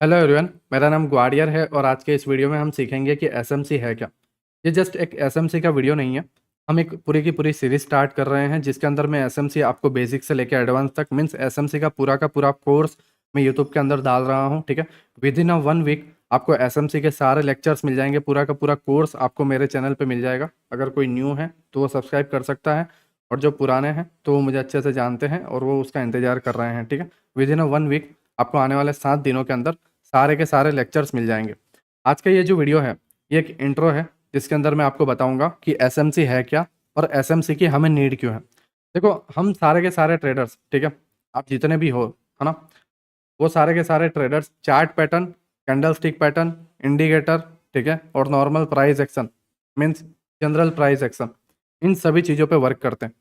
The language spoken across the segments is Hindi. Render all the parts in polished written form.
हेलो एवरीवन, मेरा नाम ग्वाडियर है और आज के इस वीडियो में हम सीखेंगे कि एसएमसी है क्या। ये जस्ट एक एसएमसी का वीडियो नहीं है। हम एक पूरी की पूरी सीरीज स्टार्ट कर रहे हैं जिसके अंदर मैं एसएमसी आपको बेसिक से लेकर एडवांस तक मीन्स एसएमसी का पूरा कोर्स मैं यूट्यूब के अंदर डाल रहा हूँ। ठीक है, विद इन अ 1 वीक आपको एसएमसी के सारे लेक्चर्स मिल जाएंगे। पूरा का पूरा कोर्स आपको मेरे चैनल पर मिल जाएगा। अगर कोई न्यू है तो वो सब्सक्राइब कर सकता है, और जो पुराने हैं तो वो मुझे अच्छे से जानते हैं और वो उसका इंतजार कर रहे हैं। ठीक है, विद इन अ 1 वीक आपको आने वाले 7 दिनों के अंदर सारे के सारे लेक्चर्स मिल जाएंगे। आज का ये जो वीडियो है ये एक इंट्रो है जिसके अंदर मैं आपको बताऊंगा कि एसएमसी है क्या और एसएमसी की हमें नीड क्यों है। देखो, हम सारे के सारे ट्रेडर्स, ठीक है, आप जितने भी हो, है ना, वो सारे के सारे traders chart pattern, candlestick pattern, indicator, ठीक है, और normal price action means general price action, इन सभी चीज़ों पे वर्क करते हैं,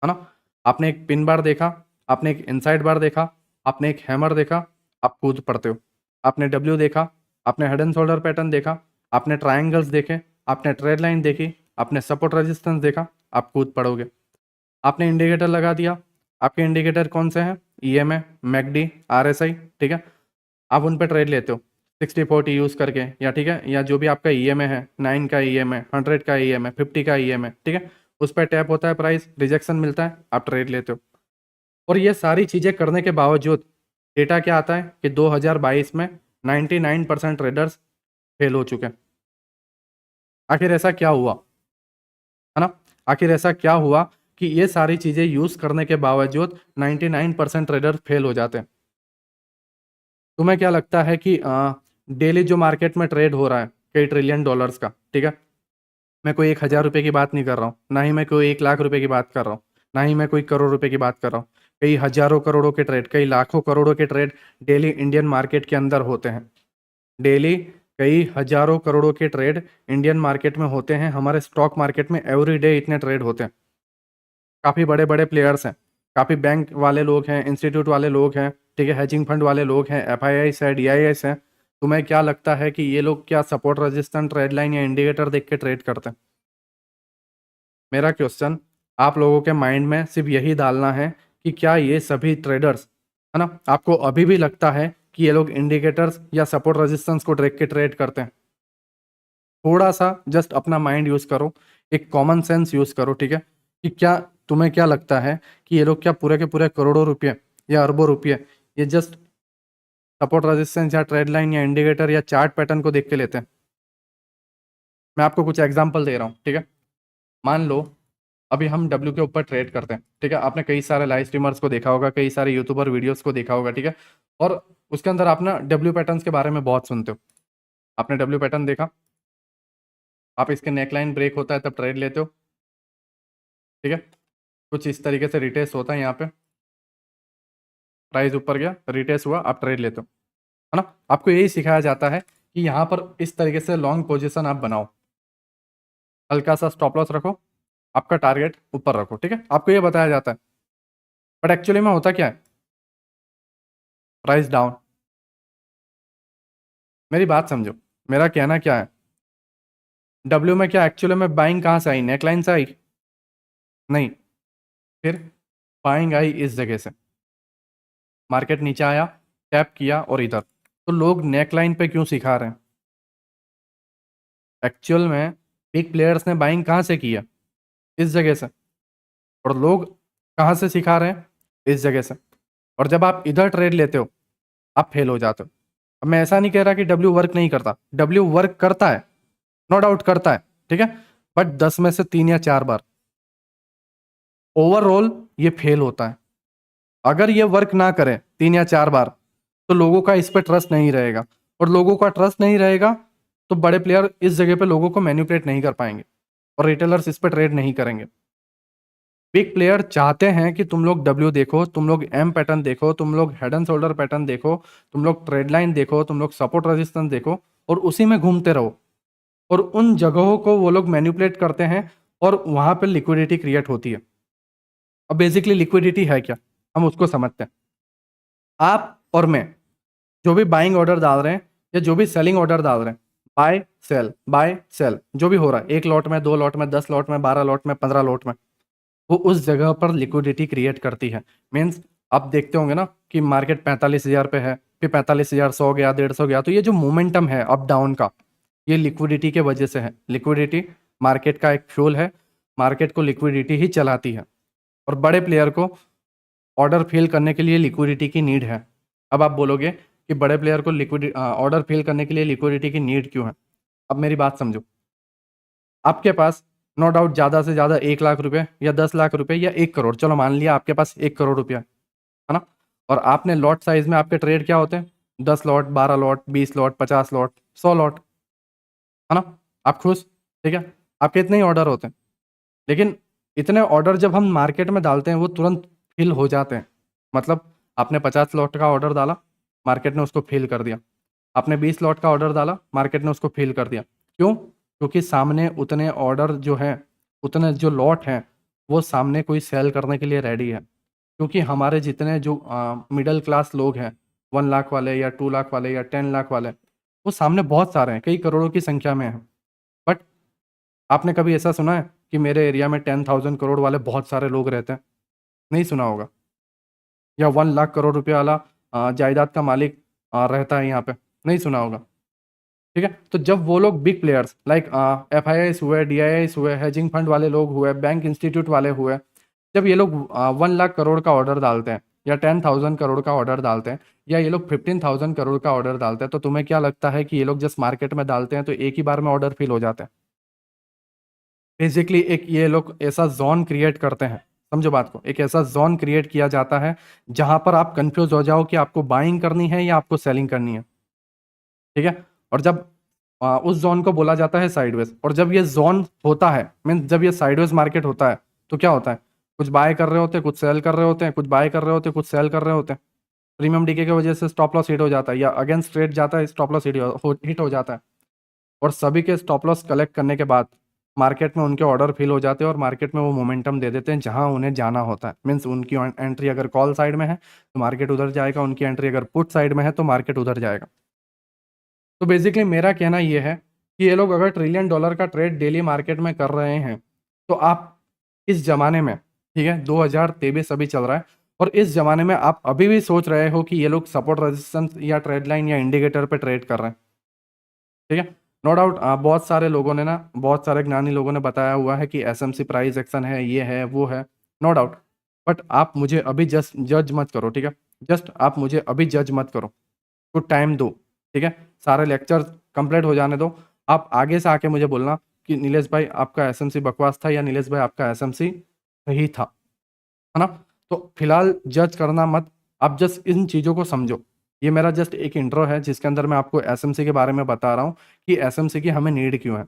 है ना। आपने एक पिन बार देखा, आपने एक इनसाइड बार देखा, आपने एक हैमर देखा, आप कूद पड़ते हो। आपने डब्ल्यू देखा, आपने हेड एंड शोल्डर पैटर्न देखा, आपने ट्रायंगल्स देखे, आपने ट्रेड लाइन देखी, आपने सपोर्ट रेजिस्टेंस देखा, आप कूद पड़ोगे। आपने इंडिकेटर लगा दिया, आपके इंडिकेटर कौन से हैं? ईएमए, मैकडी, आरएसआई, ठीक है, आप उन पे ट्रेड लेते हो 60-40 यूज़ करके, या ठीक है, या जो भी आपका ईएमए है, 9 का ईएमए, 100 का ईएमए, 50 का ईएमए, ठीक है, उस पर टैप होता है, प्राइस रिजेक्शन मिलता है, आप ट्रेड लेते हो। और ये सारी चीज़ें करने के बावजूद डेटा क्या आता है कि 2022 में 99% ट्रेडर्स फेल हो चुके हैं। आखिर ऐसा क्या हुआ, है ना? आखिर ऐसा क्या हुआ कि ये सारी चीज़ें यूज़ करने के बावजूद 99% ट्रेडर फेल हो जाते हैं? तुम्हें क्या लगता है कि डेली जो मार्केट में ट्रेड हो रहा है कई ट्रिलियन डॉलर्स का, ठीक है, मैं कोई 1,000 रुपये की बात नहीं कर रहा हूँ, ना ही मैं कोई 1 लाख रुपए की बात कर रहा हूँ, ना ही मैं कोई करोड़ रुपए की बात कर रहा हूँ। कई हजारों करोड़ों के ट्रेड, कई लाखों करोड़ों के ट्रेड डेली इंडियन मार्केट के अंदर होते हैं। डेली कई हजारों करोड़ों के ट्रेड इंडियन मार्केट में होते हैं। हमारे स्टॉक मार्केट में एवरी डे इतने ट्रेड होते हैं। काफ़ी बड़े बड़े प्लेयर्स हैं, काफ़ी बैंक वाले लोग हैं, इंस्टीट्यूट वाले लोग हैं, ठीक है, हेजिंग फंड वाले लोग हैं, एफआईआईस है, डीआईएस है। तुम्हें क्या लगता है कि ये लोग क्या सपोर्ट रेजिस्टेंट ट्रेड लाइन या इंडिकेटर देख के ट्रेड करते हैं? मेरा क्वेश्चन आप लोगों के माइंड में सिर्फ यही डालना है कि क्या ये सभी ट्रेडर्स, है ना, आपको अभी भी लगता है कि ये लोग इंडिकेटर्स या सपोर्ट रेजिस्टेंस को देख के ट्रेड करते हैं? थोड़ा सा जस्ट अपना माइंड यूज करो, एक कॉमन सेंस यूज करो, ठीक है, कि क्या तुम्हें क्या लगता है कि ये लोग क्या पूरे के पूरे करोड़ों रुपये या अरबों रुपये ये जस्ट सपोर्ट रेजिस्टेंस या ट्रेड लाइन या इंडिकेटर या चार्ट पैटर्न को देख के लेते हैं? मैं आपको कुछ एग्जांपल दे रहा हूँ, ठीक है। मान लो अभी हम डब्ल्यू के ऊपर ट्रेड करते हैं, ठीक है, आपने कई सारे लाइव स्ट्रीमर्स को देखा होगा, कई सारे यूट्यूबर वीडियोस को देखा होगा, ठीक है, और उसके अंदर आप ना डब्ल्यू पैटर्न्स के बारे में बहुत सुनते हो। आपने डब्ल्यू पैटर्न देखा, आप इसके नेकलाइन ब्रेक होता है तब ट्रेड लेते हो, ठीक है, कुछ इस तरीके से रिटेस्ट होता है, यहाँ पे प्राइस ऊपर गया, रिटेस्ट हुआ, आप ट्रेड लेते हो, है ना। आपको यही सिखाया जाता है कि यहाँ पर इस तरीके से लॉन्ग पोजिशन आप बनाओ, हल्का सा स्टॉप लॉस रखो, आपका टारगेट ऊपर रखो, ठीक है, आपको ये बताया जाता है। बट एक्चुअली में होता क्या है? Price down. मेरी बात समझो, मेरा कहना क्या है, डब्ल्यू में क्या एक्चुअली में बाइंग कहाँ से आई? नेकलाइन से आई? नहीं। फिर बाइंग आई इस जगह से, मार्केट नीचे आया, टैप किया और इधर। तो लोग नेकलाइन पे क्यों सिखा रहे हैं? एक्चुअल में बिग प्लेयर्स ने बाइंग कहाँ से की है? इस जगह से। और लोग कहाँ से सिखा रहे हैं? इस जगह से। और जब आप इधर ट्रेड लेते हो आप फेल हो जाते हो। अब मैं ऐसा नहीं कह रहा कि डब्ल्यू वर्क नहीं करता, डब्ल्यू वर्क करता है, नो डाउट करता है, ठीक है, बट 10 में से 3 या 4 बार ओवरऑल ये फेल होता है। अगर ये वर्क ना करे 3 या 4 बार तो लोगों का इस पर ट्रस्ट नहीं रहेगा, और लोगों का ट्रस्ट नहीं रहेगा तो बड़े प्लेयर इस जगह पे लोगों को मैनिपुलेट नहीं कर पाएंगे और रिटेलर्स इस पर ट्रेड नहीं करेंगे। बिग प्लेयर चाहते हैं कि तुम लोग डब्ल्यू देखो, तुम लोग एम पैटर्न देखो, तुम लोग हेड एंड शोल्डर पैटर्न देखो, तुम लोग ट्रेड लाइन देखो, तुम लोग सपोर्ट रेजिस्टेंस देखो, और उसी में घूमते रहो, और उन जगहों को वो लोग मैनिपुलेट करते हैं और वहां पर लिक्विडिटी क्रिएट होती है। अब बेसिकली लिक्विडिटी है क्या, हम उसको समझते हैं। आप और मैं जो भी बाइंग ऑर्डर डाल रहे हैं या जो भी सेलिंग ऑर्डर डाल रहे हैं, बाय सेल जो भी हो रहा है, 1 लॉट में, 2 लॉट में, 10 लॉट में, 12 लॉट में, 15 लॉट में, वो उस जगह पर लिक्विडिटी क्रिएट करती है। मीन्स आप देखते होंगे ना कि मार्केट 45,000 पे है, फिर 45,000, 100 गया, 150 गया। तो ये जो मोमेंटम है अप डाउन का, ये लिक्विडिटी के वजह से है। लिक्विडिटी मार्केट का एक फ्यूल है, मार्केट को लिक्विडिटी ही चलाती है, और बड़े प्लेयर को ऑर्डर फिल करने के लिए लिक्विडिटी की नीड है। अब आप बोलोगे कि बड़े प्लेयर को लिक्विड ऑर्डर फिल करने के लिए लिक्विडिटी की नीड क्यों है? अब मेरी बात समझो। आपके पास नो डाउट ज़्यादा से ज़्यादा 1 लाख रुपए या 10 लाख रुपए या 1 करोड़, चलो मान लिया आपके पास 1 करोड़ रुपया है ना, और आपने लॉट साइज में आपके ट्रेड क्या होते हैं? 10 lot, 12 lot, 20 lot, 50 lot, 100 lot, है ना? आप खुश? ठीक है, आपके इतने ही ऑर्डर होते हैं। लेकिन इतने ऑर्डर जब हम मार्केट में डालते हैं वो तुरंत फिल हो जाते हैं। मतलब आपने 50 लॉट का ऑर्डर डाला, मार्केट ने उसको फिल कर दिया। आपने 20 लॉट का ऑर्डर डाला, मार्केट ने उसको फिल कर दिया। क्यों? क्योंकि सामने उतने ऑर्डर जो हैं, उतने जो लॉट हैं, वो सामने कोई सेल करने के लिए रेडी है। क्योंकि हमारे जितने जो मिडिल क्लास लोग हैं, 1 लाख वाले या 2 लाख वाले या 10 लाख वाले, वो सामने बहुत सारे हैं, कई करोड़ों की संख्या में हैं। बट आपने कभी ऐसा सुना है कि मेरे एरिया में 10,000 करोड़ वाले बहुत सारे लोग रहते हैं? नहीं सुना होगा। या 1 लाख करोड़ रुपये वाला जायदाद का मालिक रहता है यहाँ पे? नहीं सुना होगा। ठीक है, तो जब वो लोग बिग प्लेयर्स लाइक FIIs हुए, DIIs हुए, हेजिंग फंड वाले लोग हुए, बैंक इंस्टीट्यूट वाले हुए, जब ये लोग 1 लाख करोड़ का ऑर्डर डालते हैं या 10,000 करोड़ का ऑर्डर डालते हैं, या ये लोग 15,000 करोड़ का ऑर्डर डालते हैं, तो तुम्हें क्या लगता है कि ये लोग जस्ट मार्केट में डालते हैं तो एक ही बार में ऑर्डर फिल हो जाते हैं? बेसिकली एक ये लोग ऐसा जोन क्रिएट करते हैं, समझो बात को, एक ऐसा जोन क्रिएट किया जाता है जहां पर आप कंफ्यूज हो जाओ कि आपको बाइंग करनी है या आपको सेलिंग करनी है। ठीक है, और जब उस जोन को बोला जाता है साइडवेज, और जब ये जोन होता है, मीन जब ये साइडवेज मार्केट होता है, तो क्या होता है? कुछ बाय कर रहे होते हैं, कुछ सेल कर रहे होते हैं, कुछ बाय कर रहे होते हैं, कुछ सेल कर रहे होते हैं। प्रीमियम डीके की वजह से स्टॉप लॉस हिट हो जाता है, या अगेंस्ट ट्रेड जाता है, स्टॉप लॉस हिट हो जाता है, और सभी के स्टॉप लॉस कलेक्ट करने के बाद मार्केट में उनके ऑर्डर फिल हो जाते हैं, और मार्केट में वो मोमेंटम दे देते हैं जहां उन्हें जाना होता है। मीन्स उनकी एंट्री अगर कॉल साइड में है तो मार्केट उधर जाएगा, उनकी एंट्री अगर पुट साइड में है तो मार्केट उधर जाएगा। तो बेसिकली मेरा कहना ये है कि ये लोग अगर ट्रिलियन डॉलर का ट्रेड डेली मार्केट में कर रहे हैं, तो आप इस जमाने में, ठीक है, 2023 अभी चल रहा है, और इस जमाने में आप अभी भी सोच रहे हो कि ये लोग सपोर्ट रेजिस्टेंस या ट्रेड लाइन या इंडिकेटर पे ट्रेड कर रहे हैं। ठीक है, नो डाउट बहुत सारे लोगों ने ना, बहुत सारे ज्ञानी लोगों ने बताया हुआ है कि SMC प्राइस एक्शन है, ये है, वो है, नो डाउट। बट आप मुझे अभी जस्ट जज मत करो, ठीक है? जस्ट आप मुझे अभी जज मत करो, कुछ टाइम दो, ठीक है? सारे लेक्चर कंप्लीट हो जाने दो। आप आगे से आके मुझे बोलना कि नीलेश भाई आपका SMC बकवास था, या नीलेश भाई आपका SMC सही था, है ना? तो फिलहाल जज करना मत, आप जस्ट इन चीज़ों को समझो। ये मेरा जस्ट एक इंट्रो है जिसके अंदर मैं आपको SMC के बारे में बता रहा हूँ कि SMC की हमें नीड क्यों है।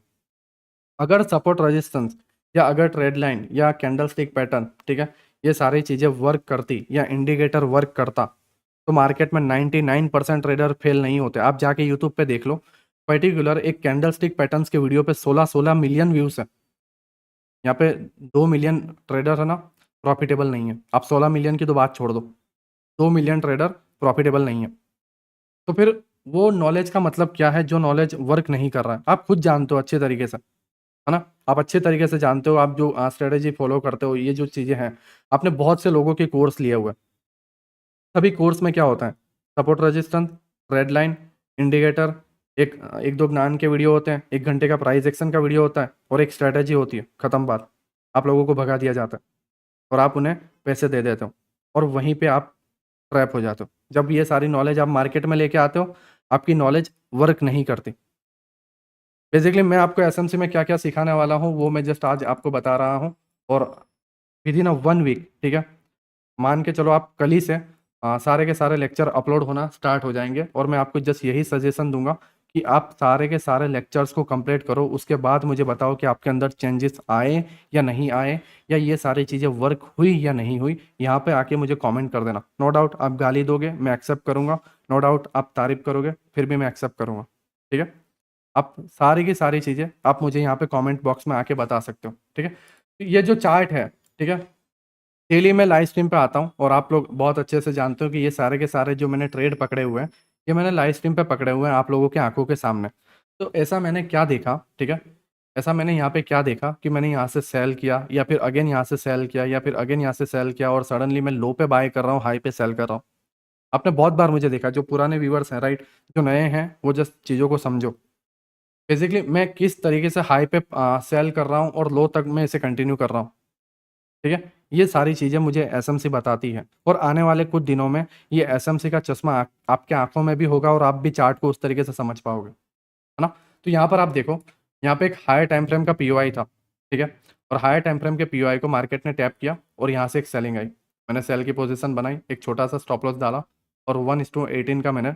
अगर सपोर्ट रेजिस्टेंस या अगर ट्रेड लाइन या कैंडल स्टिक पैटर्न, ठीक है, ये सारी चीज़ें वर्क करती या इंडिकेटर वर्क करता, तो मार्केट में 99% ट्रेडर फेल नहीं होते। आप जाके यूट्यूब पे देख लो, पर्टिकुलर एक कैंडल स्टिक पैटर्न्स के वीडियो पे 16-16 मिलियन व्यूज़ है। यहाँ पे 2 मिलियन ट्रेडर है ना, प्रॉफिटेबल नहीं है। आप 16 मिलियन की तो बात छोड़ दो, 2 मिलियन ट्रेडर प्रॉफिटेबल नहीं है। तो फिर वो नॉलेज का मतलब क्या है जो नॉलेज वर्क नहीं कर रहा है? आप खुद जानते हो अच्छे तरीके से, है ना? आप अच्छे तरीके से जानते हो, आप जो स्ट्रेटेजी फॉलो करते हो, ये जो चीज़ें हैं, आपने बहुत से लोगों के कोर्स लिए हुए हैं। सभी कोर्स में क्या होता है? Support resistance, trade line, indicator, एक दो ज्ञान के वीडियो होते हैं, 1 घंटे का प्राइस एक्शन का वीडियो होता है, और एक स्ट्रेटेजी होती है, खत्म बात। आप लोगों को भगा दिया जाता है और आप उन्हें पैसे दे देते हो, और वहीं पे आप ट्रैप हो जाते हो। जब ये सारी नॉलेज आप मार्केट में लेके आते हो, आपकी नॉलेज वर्क नहीं करती। बेसिकली मैं आपको SMC में क्या क्या सिखाने वाला हूँ वो मैं जस्ट आज आपको बता रहा हूँ, और विद इन 1 वीक, ठीक है, मान के चलो आप कल ही से सारे के सारे लेक्चर अपलोड होना स्टार्ट हो जाएंगे, और मैं आपको जस्ट यही सजेशन दूंगा कि आप सारे के सारे लेक्चर्स को कंप्लीट करो। उसके बाद मुझे बताओ कि आपके अंदर चेंजेस आए या नहीं आए, या ये सारी चीज़ें वर्क हुई या नहीं हुई। यहाँ पे आके मुझे कमेंट कर देना। नो डाउट आप गाली दोगे, मैं एक्सेप्ट करूँगा। नो डाउट आप तारीफ करोगे, फिर भी मैं एक्सेप्ट करूँगा। ठीक है, आप सारी की सारी चीज़ें आप मुझे यहाँ पे कमेंट बॉक्स में आके बता सकते हो। ठीक है, तो ये जो चार्ट है, ठीक है, डेली मैं लाइव स्ट्रीम पे आता हूँ, और आप लोग बहुत अच्छे से जानते हो कि ये सारे के सारे जो मैंने ट्रेड पकड़े हुए हैं, ये मैंने लाइव स्ट्रीम पे पकड़े हुए हैं आप लोगों के आंखों के सामने। तो ऐसा मैंने क्या देखा, ठीक है, ऐसा मैंने यहाँ पे क्या देखा कि मैंने यहाँ से सेल किया, या फिर अगेन यहाँ से सेल किया, या फिर अगेन यहाँ से सेल किया, और सडनली मैं लो पे बाय कर रहा हूँ, हाई पे सेल कर रहा हूँ। आपने बहुत बार मुझे देखा, जो पुराने व्यूअर्स हैं राइट, जो नए हैं वो जस्ट चीज़ों को समझो। बेसिकली मैं किस तरीके से हाई पे सेल कर रहा हूँ और लो तक मैं इसे कंटिन्यू कर रहा हूँ, ठीक है। ये सारी चीज़ें मुझे एसएमसी बताती है, और आने वाले कुछ दिनों में ये एसएमसी का चश्मा आपके आंखों में भी होगा और आप भी चार्ट को उस तरीके से समझ पाओगे, है ना। तो यहाँ पर आप देखो, यहाँ पे एक हायर टाइम फ्रेम का पीओआई था, ठीक है, और हायर टाइम फ्रेम के पीओआई को मार्केट ने टैप किया और यहाँ से एक सेलिंग आई। मैंने सेल की पोजीशन बनाई, एक छोटा सा स्टॉप लॉस डाला और 1:18 का मैंने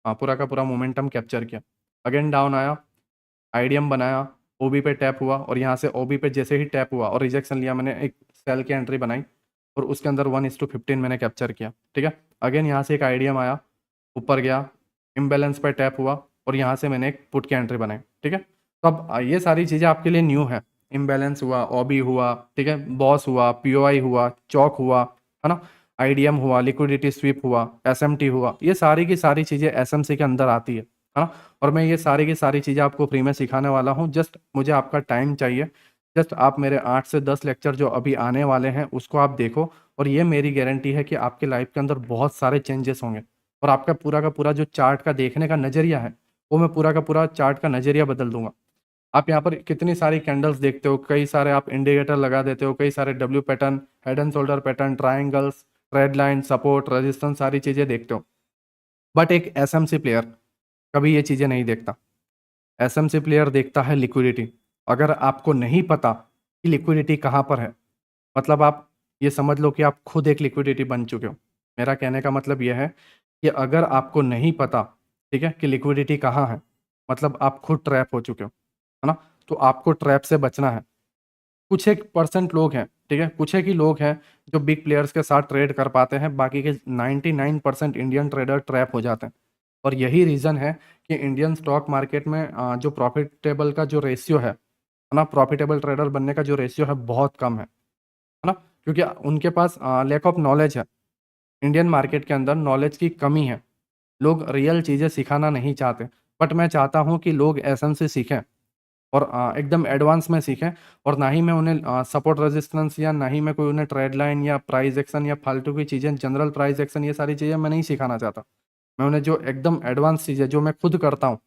पूरा का पूरा मोमेंटम कैप्चर किया। अगेन डाउन आया, आईडीएम बनाया, ओबी पे टैप हुआ और यहाँ से ओबी पे जैसे ही टैप हुआ और रिजेक्शन लिया, मैंने एक सेल की एंट्री बनाई और उसके अंदर 1:15 मैंने कैप्चर किया, ठीक है। अगेन यहाँ से एक आईडीएम आया, ऊपर गया, इम्बैलेंस पे टैप हुआ और यहाँ से मैंने एक पुट की एंट्री बनाई, ठीक है। तो अब ये सारी चीज़ें आपके लिए न्यू है। इम्बैलेंस हुआ, ओबी हुआ, ठीक है, बॉस हुआ, पीओआई हुआ, चौक हुआ, है ना, आईडीएम हुआ, लिक्विडिटी स्वीप हुआ, एसएमटी हुआ, ये सारी की सारी चीज़ें एसएमसी के अंदर आती है ना। और मैं ये सारी की सारी चीज़ें आपको फ्री में सिखाने वाला हूँ। जस्ट मुझे आपका टाइम चाहिए। जस्ट आप मेरे 8 से 10 लेक्चर जो अभी आने वाले हैं उसको आप देखो, और ये मेरी गारंटी है कि आपकी लाइफ के अंदर बहुत सारे चेंजेस होंगे और आपका पूरा का पूरा जो चार्ट का देखने का नज़रिया है वो मैं पूरा का पूरा चार्ट का नज़रिया बदल दूंगा। आप यहाँ पर कितनी सारी कैंडल्स देखते हो, कई सारे आप इंडिकेटर लगा देते हो, कई सारे W pattern, head and shoulder pattern, triangles, red line, support, resistance, सारी चीज़ें देखते हो, बट एक एसएमसी प्लेयर कभी ये चीज़ें नहीं देखता। एसएमसी प्लेयर देखता है लिक्विडिटी। अगर आपको नहीं पता कि लिक्विडिटी कहाँ पर है, मतलब आप ये समझ लो कि आप खुद एक लिक्विडिटी बन चुके हो। मेरा कहने का मतलब ये है कि अगर आपको नहीं पता, ठीक है, कि लिक्विडिटी कहाँ है, मतलब आप खुद ट्रैप हो चुके हो, है ना। तो आपको ट्रैप से बचना है। कुछ एक परसेंट लोग हैं, ठीक है, कुछ एक ही लोग हैं जो बिग प्लेयर्स के साथ ट्रेड कर पाते हैं, बाकी के 99% इंडियन ट्रेडर ट्रैप हो जाते हैं। और यही रीज़न है कि इंडियन स्टॉक मार्केट में जो प्रॉफिटेबल का जो रेशियो है ना, प्रॉफिटेबल ट्रेडर बनने का जो रेशियो है बहुत कम है ना, क्योंकि उनके पास लैक ऑफ नॉलेज है। इंडियन मार्केट के अंदर नॉलेज की कमी है। लोग रियल चीज़ें सिखाना नहीं चाहते, बट मैं चाहता हूँ कि लोग एसेंस से सीखें और एकदम एडवांस में सीखें। और ना ही मैं उन्हें सपोर्ट रेजिस्टेंस या ना ही मैं कोई उन्हें ट्रेड लाइन या प्राइस एक्शन या फालतू की चीज़ें, जनरल प्राइस एक्शन, ये सारी चीज़ें मैं नहीं सिखाना चाहता। मैं उन्हें जो एकदम एडवांस चीज़ें जो मैं खुद करता हूँ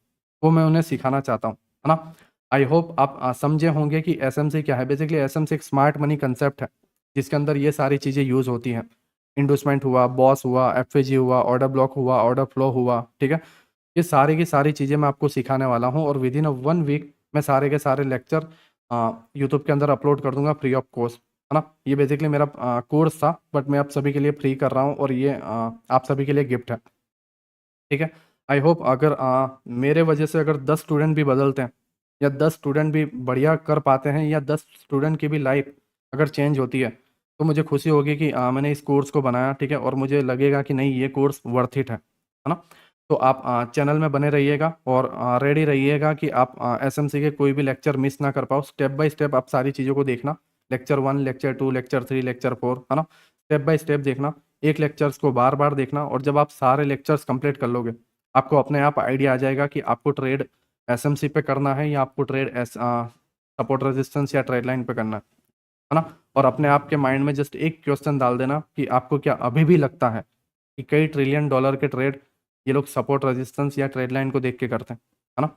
वो मैं उन्हें सिखाना चाहता हूँ, है ना। आई होप आप समझे होंगे कि एसएमसी क्या है। बेसिकली एसएमसी एक स्मार्ट मनी कंसेप्ट है जिसके अंदर ये सारी चीज़ें यूज़ होती हैं। इंडोसमेंट हुआ, बॉस हुआ, एफएजी हुआ, ऑर्डर ब्लॉक हुआ, ऑर्डर फ्लो हुआ, ठीक है। ये सारी की सारी चीज़ें मैं आपको सिखाने वाला हूँ और विद इन 1 वीक मैं सारे के सारे लेक्चर यूट्यूब के अंदर अपलोड कर दूंगा फ्री ऑफ कॉस्ट, है ना। ये बेसिकली मेरा कोर्स था, बट मैं आप सभी के लिए फ्री कर रहा हूँ और ये आप सभी के लिए गिफ्ट है, ठीक है। आई होप अगर मेरे वजह से अगर 10 स्टूडेंट भी बदलते हैं या 10 स्टूडेंट भी बढ़िया कर पाते हैं या 10 स्टूडेंट की भी लाइफ अगर चेंज होती है तो मुझे खुशी होगी कि मैंने इस कोर्स को बनाया, ठीक है, और मुझे लगेगा कि नहीं ये कोर्स वर्थ इट है ना। तो आप चैनल में बने रहिएगा और रेडी रहिएगा कि आप एसएमसी के कोई भी लेक्चर मिस ना कर पाओ। स्टेप बाय स्टेप आप सारी चीज़ों को देखना, लेक्चर 1, लेक्चर 2, लेक्चर 3, लेक्चर 4, है ना। स्टेप बाय स्टेप देखना, एक लेक्चर्स को बार बार देखना, और जब आप सारे लेक्चर्स कंप्लीट कर लोगे आपको अपने आप आइडिया आ जाएगा कि आपको ट्रेड एसएमसी पे करना है या आपको ट्रेड सपोर्ट रेजिस्टेंस या ट्रेड लाइन पे करना है ना। और अपने आप के माइंड में जस्ट एक क्वेश्चन डाल देना कि आपको क्या अभी भी लगता है कि कई ट्रिलियन डॉलर के ट्रेड ये लोग सपोर्ट रेजिस्टेंस या ट्रेड लाइन को देख के करते हैं, है ना।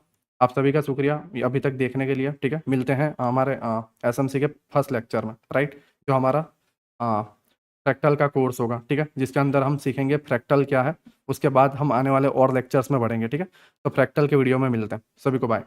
आप सभी का शुक्रिया ये अभी तक देखने के लिए, ठीक है। मिलते हैं हमारे एसएमसी के फर्स्ट लेक्चर में, राइट, जो हमारा फ्रैक्टल का कोर्स होगा, ठीक है, जिसके अंदर हम सीखेंगे फ्रैक्टल क्या है। उसके बाद हम आने वाले और लेक्चर्स में बढ़ेंगे, ठीक है। तो फ्रैक्टल के वीडियो में मिलते हैं। सभी को बाय।